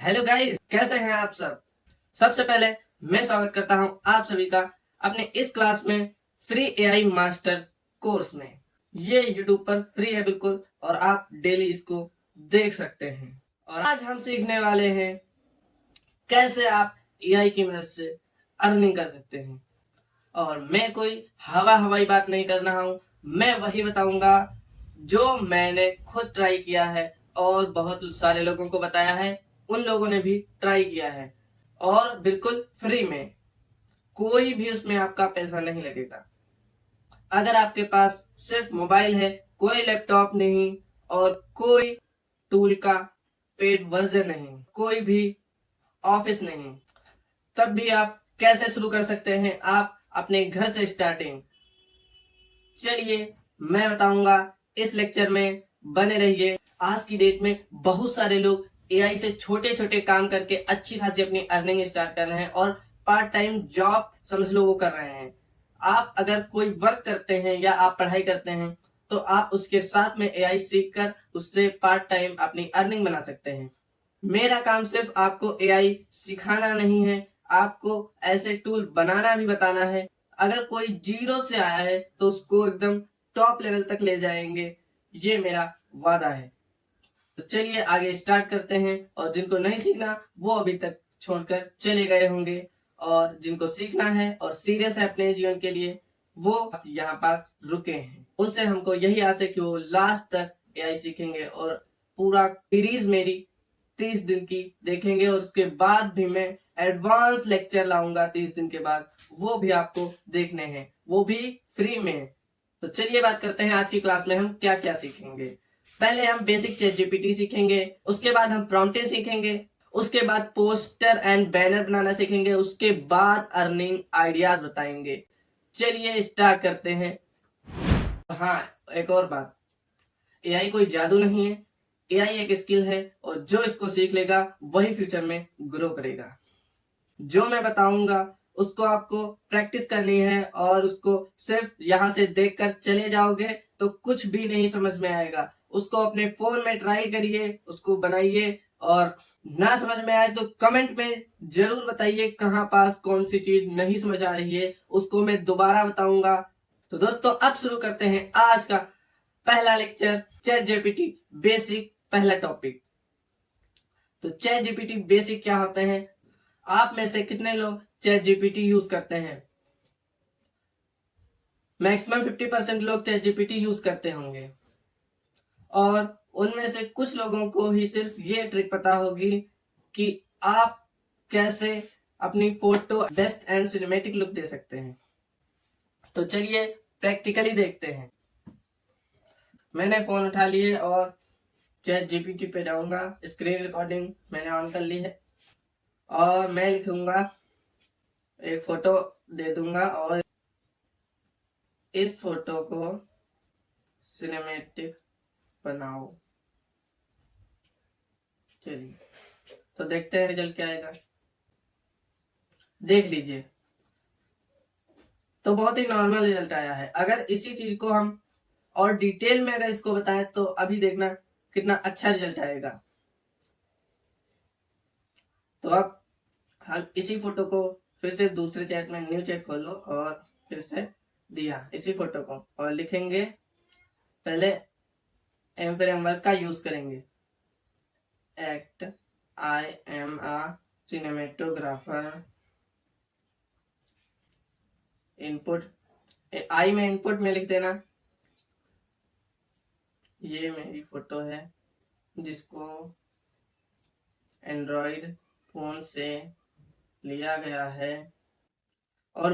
Hello guys, कैसे हैं आप सब। सबसे पहले मैं स्वागत करता हूं आप सभी का अपने इस क्लास में फ्री एआई मास्टर कोर्स में। ये यूट्यूब पर फ्री है बिल्कुल, और आप डेली इसको देख सकते हैं। और आज हम सीखने वाले हैं कैसे आप एआई की मदद से अर्निंग कर सकते हैं। और मैं कोई हवाई बात नहीं कर रहा हूं, मैं वही बताऊंगा जो मैंने खुद ट्राई किया है और बहुत सारे लोगों को बताया है। उन लोगों ने भी ट्राई किया है और बिल्कुल फ्री में, कोई भी उसमें आपका पैसा नहीं लगेगा। अगर आपके पास सिर्फ मोबाइल है, कोई लैपटॉप नहीं और कोई टूल का पेड वर्जन नहीं, कोई भी ऑफिस नहीं, तब भी आप कैसे शुरू कर सकते हैं आप अपने घर से स्टार्टिंग। चलिए मैं बताऊंगा इस लेक्चर में, बने रहिए। आज की डेट में बहुत सारे लोग एआई से छोटे छोटे काम करके अच्छी खासी अपनी अर्निंग स्टार्ट कर रहे हैं और पार्ट टाइम जॉब समझ लो वो कर रहे हैं। आप अगर कोई वर्क करते हैं या आप पढ़ाई करते हैं तो आप उसके साथ में एआई सीख कर उससे पार्ट टाइम अपनी अर्निंग बना सकते हैं। मेरा काम सिर्फ आपको एआई सिखाना नहीं है, आपको ऐसे टूल बनाना भी बताना है। अगर कोई जीरो से आया है तो उसको एकदम टॉप लेवल तक ले जाएंगे, ये मेरा वादा है। तो चलिए आगे स्टार्ट करते हैं। और जिनको नहीं सीखना वो अभी तक छोड़कर चले गए होंगे, और जिनको सीखना है और सीरियस है अपने जीवन के लिए वो यहाँ पास रुके हैं। उससे हमको यही आस है कि वो लास्ट तक एआई सीखेंगे और पूरा सीरीज मेरी 30 दिन की देखेंगे, और उसके बाद भी मैं एडवांस लेक्चर लाऊंगा 30 दिन के बाद, वो भी आपको देखने हैं, वो भी फ्री में। तो चलिए बात करते हैं आज की क्लास में हम क्या क्या सीखेंगे। पहले हम बेसिक चैट जीपीटी सीखेंगे, उसके बाद हम प्रॉम्प्टिंग सीखेंगे, उसके बाद पोस्टर एंड बैनर बनाना सीखेंगे, उसके बाद अर्निंग आइडियाज बताएंगे। चलिए स्टार्ट करते हैं। हाँ, एक और बात, एआई कोई जादू नहीं है, एआई एक स्किल है और जो इसको सीख लेगा वही फ्यूचर में ग्रो करेगा। जो मैं बताऊंगा उसको आपको प्रैक्टिस करनी है, और उसको सिर्फ यहाँ से देखकर चले जाओगे तो कुछ भी नहीं समझ में आएगा। उसको अपने फोन में ट्राई करिए, उसको बनाइए, और ना समझ में आए तो कमेंट में जरूर बताइए कहाँ पास कौन सी चीज नहीं समझ आ रही है, उसको मैं दोबारा बताऊंगा। तो दोस्तों अब शुरू करते हैं आज का पहला लेक्चर, चैट जीपीटी बेसिक, पहला टॉपिक। तो चैट जीपीटी बेसिक क्या होते हैं। आप में से कितने लोग चैट जीपीटी यूज करते हैं। मैक्सिमम 50% लोग चैट जीपीटी यूज करते होंगे, और उनमें से कुछ लोगों को ही सिर्फ ये ट्रिक पता होगी कि आप कैसे अपनी photo best and cinematic look दे सकते हैं। तो चलिए प्रैक्टिकली देखते हैं। मैंने फोन उठा लिए और चैट जीपीटी पे जाऊंगा। स्क्रीन रिकॉर्डिंग मैंने ऑन कर ली है, और मैं लिखूंगा, एक फोटो दे दूंगा और इस फोटो को सिनेमैटिक बनाओ। चलिए तो देखते हैं रिजल्ट क्या आएगा। देख लीजिए, तो बहुत ही नॉर्मल रिजल्ट आया है। अगर इसी चीज को हम और डिटेल में अगर इसको बताएं तो अभी देखना कितना अच्छा रिजल्ट आएगा। तो अब हम इसी फोटो को फिर से दूसरे चैट में, न्यू चैट खोलो और फिर से दिया इसी फोटो को, और लिखेंगे, पहले एम फ्रेमवर्क का यूज करेंगे। Act I am a cinematographer. Input, I में इनपुट में लिख देना, ये मेरी फोटो है जिसको एंड्रॉइड फोन से लिया गया है। और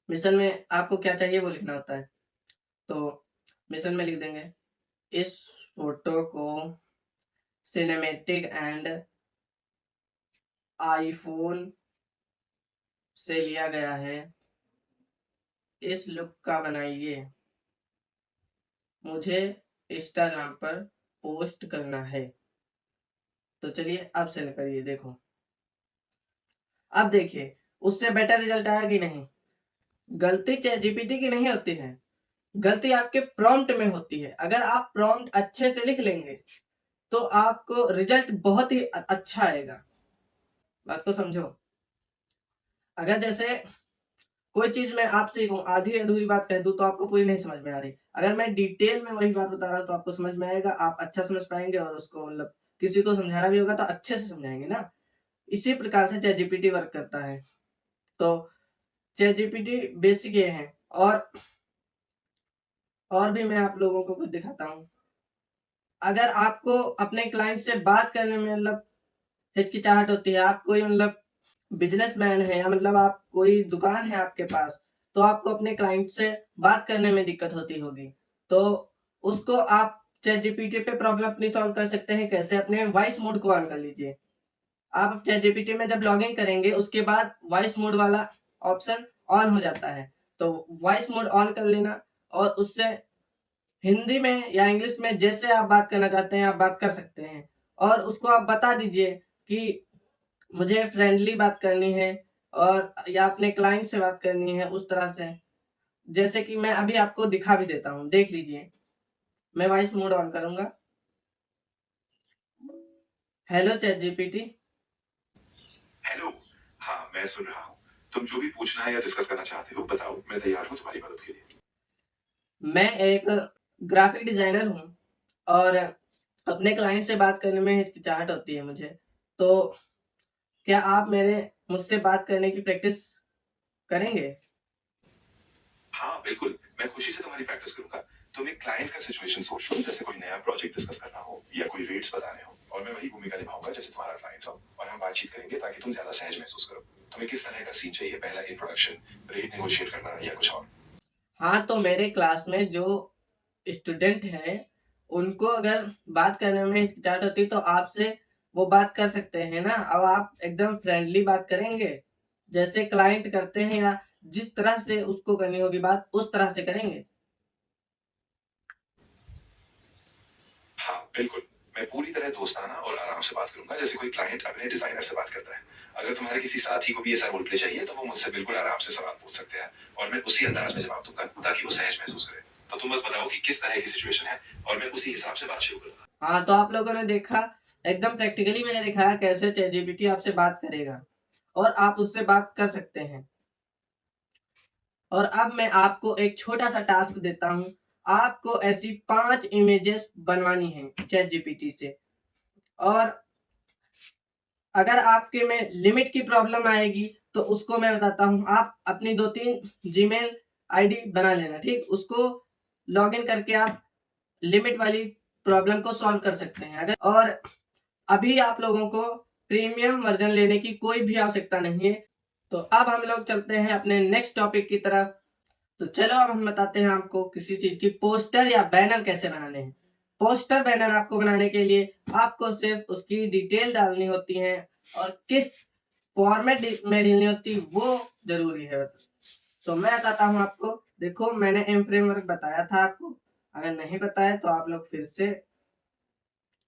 मिशन में आपको क्या चाहिए वो लिखना होता है। तो मिशन में लिख देंगे, इस फोटो को सिनेमैटिक एंड आईफोन से लिया गया है, इस लुक का बनाइए, मुझे इंस्टाग्राम पर पोस्ट करना है। तो चलिए अब सेंड करिए। देखो, अब देखिए उससे बेटर रिजल्ट आया कि नहीं। गलती चैट जीपीटी की नहीं होती है, गलती आपके प्रॉम्प्ट में होती है। अगर आप प्रॉम्प्ट अच्छे से लिख लेंगे तो आपको रिजल्ट बहुत ही अच्छा आएगा। बात को समझो। अगर जैसे कोई चीज मैं आपसे आधी अधूरी बात कह दूं तो आपको पूरी नहीं समझ में आ रही, अगर मैं डिटेल में वही बात बता रहा हूँ तो आपको समझ में आएगा, आप अच्छा समझ पाएंगे और उसको मतलब किसी को समझाना भी होगा तो अच्छे से समझाएंगे ना। इसी प्रकार से चैट जीपीटी वर्क करता है। तो चैट जीपीटी बेसिक ये है। और भी मैं आप लोगों को कुछ दिखाता हूँ। अगर आपको अपने क्लाइंट से बात करने में मतलब हिचकिचाहट होती है, आप कोई मतलब बिजनेसमैन है या मतलब आप कोई दुकान है आपके पास, तो आपको अपने क्लाइंट से बात करने में दिक्कत होती होगी, तो उसको आप चैट जीपीटी पे प्रॉब्लम अपनी सॉल्व कर सकते हैं। कैसे? अपने वॉइस मोड को ऑन कर लीजिए। आप चैट जीपीटी में जब लॉगिन करेंगे उसके बाद वॉइस मोड वाला ऑप्शन ऑन हो जाता है, तो वॉइस मोड ऑन कर लेना और उससे हिंदी में या इंग्लिश में जैसे आप बात करना चाहते हैं आप बात कर सकते हैं। और उसको आप बता दीजिए कि मुझे फ्रेंडली बात करनी है और या अपने क्लाइंट से बात करनी है उस तरह से। जैसे कि मैं अभी आपको दिखा भी देता हूँ, देख लीजिए। मैं वॉइस मोड ऑन करूंगा। Hello chat GPT. हेलो। हाँ, मैं सुन रहा हूँ। तुम जो भी पूछना है या डिस्कस करना चाहते हो बताओ, मैं तैयार हूँ तुम्हारी मदद के लिए। मैं एक ग्राफिक डिजाइनर हूँ और अपने क्लाइंट से बात करने में हिचकिचाहट होती है मुझे, तो क्या आप मेरे मुझसे बात करने की प्रैक्टिस करेंगे? हाँ बिल्कुल, मैं खुशी से तुम्हारी प्रैक्टिस करूंगा। तुम एक क्लाइंट का सिचुएशन सोच लो, जैसे कोई नया प्रोजेक्ट डिस्कस करना हो या कोई रेट्स बताने हो, और मैं वही भूमिका निभाऊंगा जैसे तुम्हारा क्लाइंट हो, और हम बातचीत करेंगे ताकि तुम ज्यादा सहज महसूस करो। तुम्हें किस तरह का सीन चाहिए? पहला इंट्रोडक्शन, रेट नेगोशिएट करना, या कुछ और? हाँ, तो मेरे क्लास में जो स्टूडेंट हैं उनको अगर बात करने में हिचकिचाहट होती तो आपसे वो बात कर सकते हैं ना। अब आप एकदम फ्रेंडली बात करेंगे जैसे क्लाइंट करते हैं, या जिस तरह से उसको करनी होगी बात उस तरह से करेंगे। हाँ बिल्कुल, मैं पूरी तरह दोस्ताना और आराम से बात करूंगा, जैसे कोई क्लाइंट अपने डिजाइनर से बात करता है। अगर तुम्हारे किसी साथी को भी ऐसा रोल प्ले चाहिए तो वो मुझसे बिल्कुल आराम से सवाल पूछ सकते हैं, और मैं उसी अंदाज में जवाब दूंगा ताकि वो सहज महसूस करे। तो तुम बस बताओ कि किस तरह की सिचुएशन है, और मैं उसी हिसाब से बात शुरू करूंगा। हाँ, तो आप लोगों ने देखा, एकदम प्रैक्टिकली मैंने दिखाया कैसे चैट जीपीटी आपसे बात करेगा और आप उससे बात कर सकते हैं। और अब मैं आपको एक छोटा सा टास्क देता हूँ। आपको ऐसी 5 इमेजेस बनवानी है चैट जीपीटी से। और अगर आपके में लिमिट की प्रॉब्लम आएगी तो उसको मैं बताता हूँ। आप अपनी 2-3 जीमेल आईडी बना लेना, ठीक? उसको लॉगिन करके आप लिमिट वाली प्रॉब्लम को सॉल्व कर सकते हैं। अगर और अभी आप लोगों को प्रीमियम वर्जन लेने की कोई भी आवश्यकता नहीं है। तो अब हम लोग चलते हैं अपने नेक्स्ट टॉपिक की तरफ। तो चलो अब हम बताते हैं आपको किसी चीज की पोस्टर या बैनर कैसे बनाने हैं। पोस्टर बैनर आपको बनाने के लिए आपको सिर्फ उसकी डिटेल डालनी होती है और किस फॉर्मेट में डालनी होती वो जरूरी है। तो मैं बताता हूँ आपको। देखो, मैंने एम फ्रेमवर्क बताया था आपको, अगर नहीं बताया तो आप लोग फिर से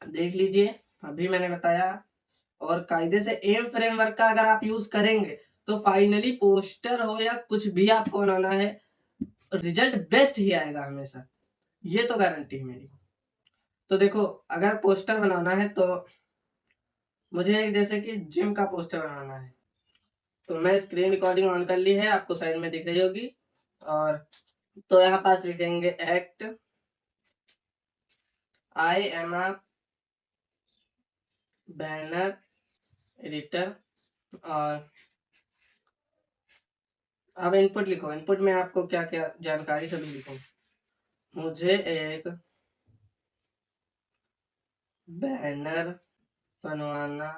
देख लीजिए। अभी मैंने बताया। और कायदे से एम फ्रेमवर्क का अगर आप यूज करेंगे तो फाइनली पोस्टर हो या कुछ भी आपको बनाना है, रिजल्ट बेस्ट ही आएगा हमेशा। ये तो गारंटी है मेरी। तो देखो, अगर पोस्टर बनाना है तो मुझे जैसे कि जिम का पोस्टर बनाना है, तो मैं स्क्रीन रिकॉर्डिंग ऑन कर ली है, आपको साइड में दिख रही होगी। और तो यहाँ पास लिखेंगे act I am a banner editor. और अब इनपुट लिखो। इनपुट में आपको क्या क्या जानकारी सभी लिखो। मुझे एक बैनर बनवाना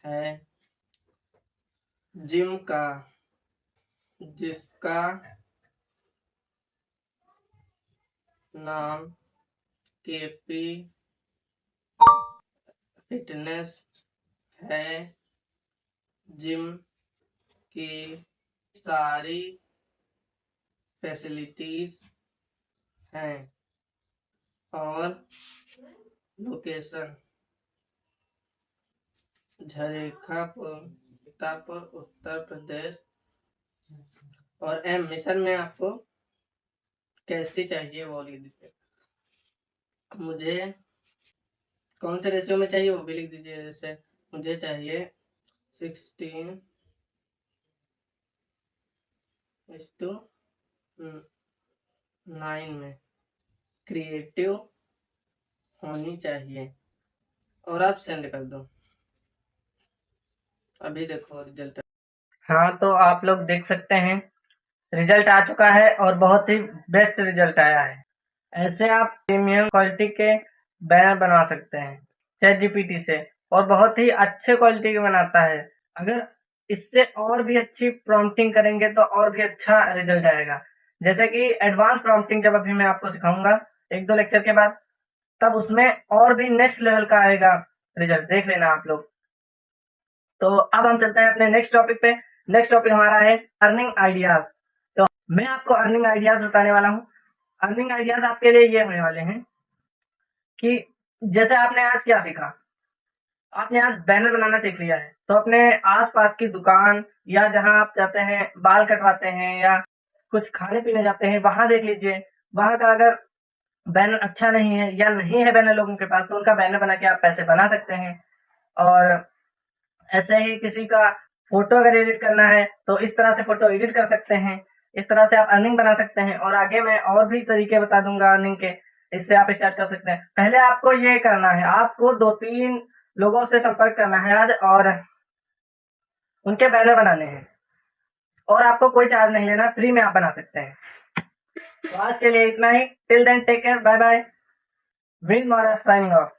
है जिम का, जिसका नाम केपी फिटनेस है। जिम की सारी फैसिलिटीज हैं और लोकेशन झरेखापुर, सीतापुर, उत्तर प्रदेश। और एम मिशन में आपको कैसी चाहिए वो लिख दीजिए। मुझे कौन से रेशियो में चाहिए वो भी लिख दीजिए। जैसे मुझे चाहिए 16:9 में क्रिएटिव होनी चाहिए और आप सेंड कर दो। अभी देखो रिजल्ट। हाँ, तो आप लोग देख सकते हैं रिजल्ट आ चुका है और बहुत ही बेस्ट रिजल्ट आया है। ऐसे आप प्रीमियम क्वालिटी के बैनर बना सकते हैं ChatGPT से, और बहुत ही अच्छे क्वालिटी के बनाता है। अगर इससे और भी अच्छी प्रॉम्प्टिंग करेंगे तो और भी अच्छा रिजल्ट आएगा। जैसे कि एडवांस प्रॉम्प्टिंग जब अभी मैं आपको सिखाऊंगा 1-2 लेक्चर के बाद, तब उसमें और भी नेक्स्ट लेवल का आएगा रिजल्ट, देख लेना आप लोग। तो अब हम चलते हैं अपने नेक्स्ट टॉपिक पे। नेक्स्ट टॉपिक हमारा है अर्निंग आइडियाज। तो मैं आपको अर्निंग आइडियाज बताने वाला हूँ। अर्निंग आइडियाज आपके लिए ये होने वाले हैं कि जैसे आपने आज क्या सीखा, आपने आज बैनर बनाना सीख लिया है, तो अपने आसपास की दुकान या जहां आप जाते हैं बाल कटवाते हैं या कुछ खाने पीने जाते हैं, वहां देख लीजिए। वहां का अगर बैनर अच्छा नहीं है या नहीं है बैनर लोगों के पास, तो उनका बैनर बना के आप पैसे बना सकते हैं। और ऐसे ही किसी का फोटो अगर एडिट करना है तो इस तरह से फोटो एडिट कर सकते हैं। इस तरह से आप अर्निंग बना सकते हैं, और आगे मैं और भी तरीके बता दूंगा अर्निंग के, इससे आप स्टार्ट कर सकते हैं। पहले आपको ये करना है, आपको 2-3 लोगों से संपर्क करना है आज, और उनके बैनर बनाने हैं, और आपको कोई चार्ज नहीं लेना, फ्री में आप बना सकते हैं। तो आज के लिए इतना ही। Till then take care, bye bye. विन महाराज साइनिंग ऑफ।